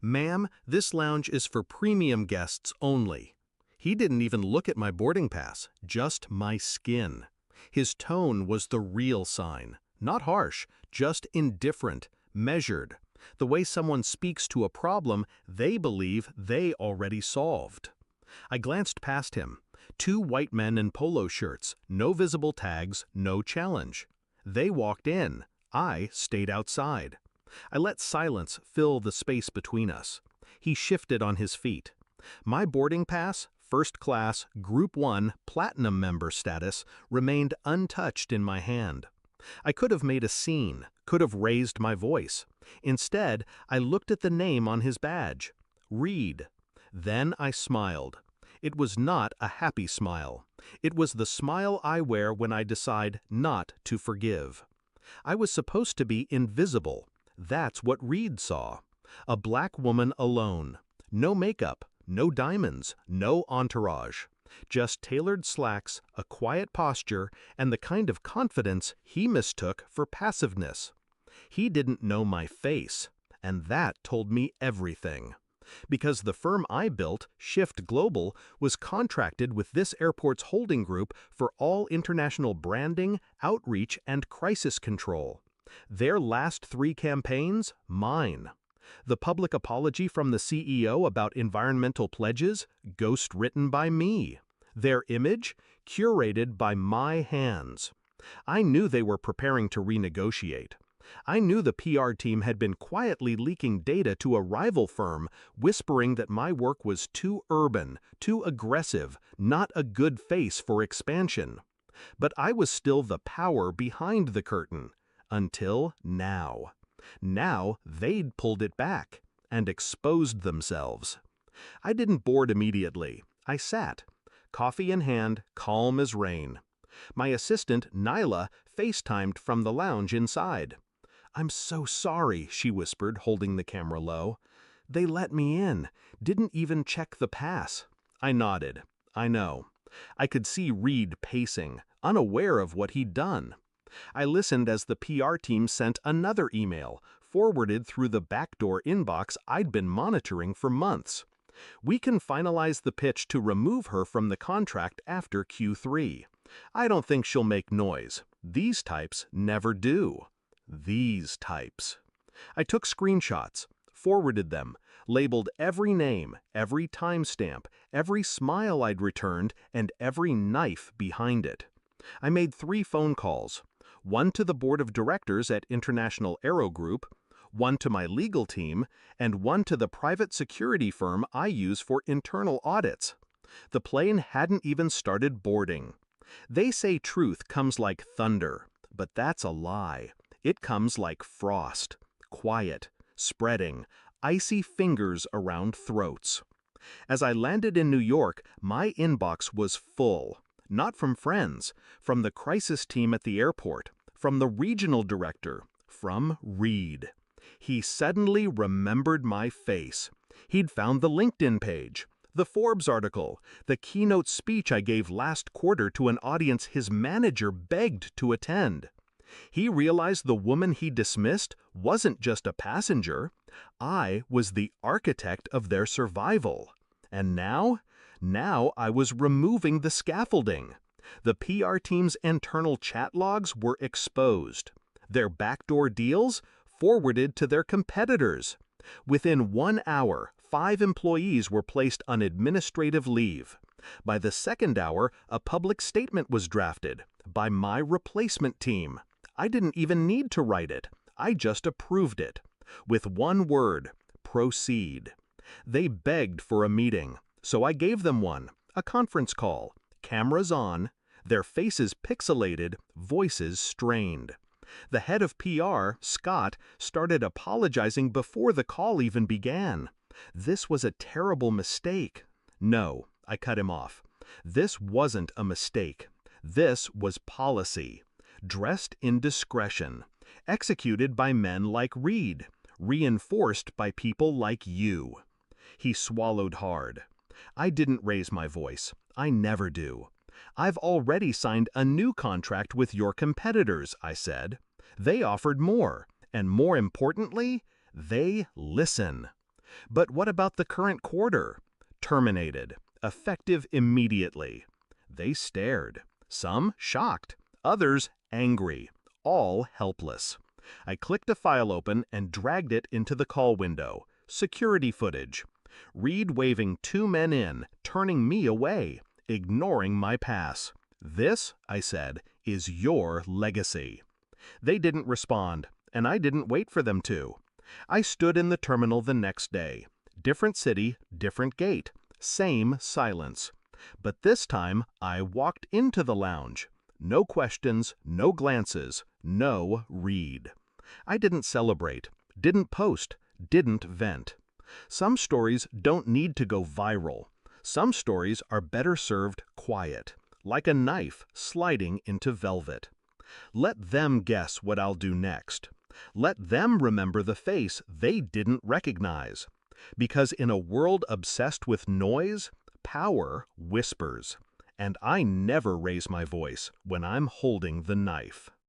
"Ma'am, this lounge is for premium guests only." He didn't even look at my boarding pass, just my skin. His tone was the real sign. Not harsh, just indifferent, measured. The way someone speaks to a problem they believe they already solved. I glanced past him. Two white men in polo shirts, no visible tags, no challenge. They walked in. I stayed outside. I let silence fill the space between us. He shifted on his feet. My boarding pass, first class, Group 1, Platinum member status, remained untouched in my hand. I could have made a scene, could have raised my voice. Instead, I looked at the name on his badge. Reed. Then I smiled. It was not a happy smile. It was the smile I wear when I decide not to forgive. I was supposed to be invisible. That's what Reed saw. A black woman alone. No makeup, no diamonds, no entourage. Just tailored slacks, a quiet posture, and the kind of confidence he mistook for passiveness. He didn't know my face, and that told me everything. Because the firm I built, Shift Global, was contracted with this airport's holding group for all international branding, outreach, and crisis control. Their last 3 campaigns, mine. The public apology from the CEO about environmental pledges, ghost-written by me. Their image, curated by my hands. I knew they were preparing to renegotiate. I knew the PR team had been quietly leaking data to a rival firm, whispering that my work was too urban, too aggressive, not a good face for expansion. But I was still the power behind the curtain. Until now. Now they'd pulled it back and exposed themselves. I didn't board immediately. I sat, coffee in hand, calm as rain. My assistant, Nyla, FaceTimed from the lounge inside. "I'm so sorry," she whispered, holding the camera low. "They let me in, didn't even check the pass." I nodded. I know. I could see Reed pacing, unaware of what he'd done. I listened as the PR team sent another email, forwarded through the backdoor inbox I'd been monitoring for months. "We can finalize the pitch to remove her from the contract after Q3. I don't think she'll make noise. These types never do." These types. I took screenshots, forwarded them, labeled every name, every timestamp, every smile I'd returned, and every knife behind it. I made 3 phone calls. One to the board of directors at International Aero Group, one to my legal team, and one to the private security firm I use for internal audits. The plane hadn't even started boarding. They say truth comes like thunder, but that's a lie. It comes like frost, quiet, spreading, icy fingers around throats. As I landed in New York, my inbox was full. Not from friends, from the crisis team at the airport, from the regional director, from Reed. He suddenly remembered my face. He'd found the LinkedIn page, the Forbes article, the keynote speech I gave last quarter to an audience his manager begged to attend. He realized the woman he dismissed wasn't just a passenger. I was the architect of their survival. And now I was removing the scaffolding. The PR team's internal chat logs were exposed. Their backdoor deals forwarded to their competitors. Within 1 hour, 5 employees were placed on administrative leave. By the second hour, a public statement was drafted by my replacement team. I didn't even need to write it. I just approved it. With one word, proceed. They begged for a meeting, so I gave them one, a conference call, cameras on, their faces pixelated, voices strained. The head of PR, Scott, started apologizing before the call even began. This was a terrible mistake. No, I cut him off. This wasn't a mistake. This was policy. Dressed in discretion. Executed by men like Reed. Reinforced by people like you. He swallowed hard. I didn't raise my voice. I never do. "I've already signed a new contract with your competitors," I said. "They offered more, and more importantly, they listen." But what about the current quarter? Terminated. Effective immediately. They stared. Some shocked. Others angry. All helpless. I clicked a file open and dragged it into the call window. Security footage. Reed waving two men in, turning me away, ignoring my pass. This, I said, is your legacy. They didn't respond, and I didn't wait for them to. I stood in the terminal the next day. Different city, different gate. Same silence. But this time, I walked into the lounge. No questions, no glances, no Reed. I didn't celebrate, didn't post, didn't vent. Some stories don't need to go viral. Some stories are better served quiet, like a knife sliding into velvet. Let them guess what I'll do next. Let them remember the face they didn't recognize. Because in a world obsessed with noise, power whispers. And I never raise my voice when I'm holding the knife.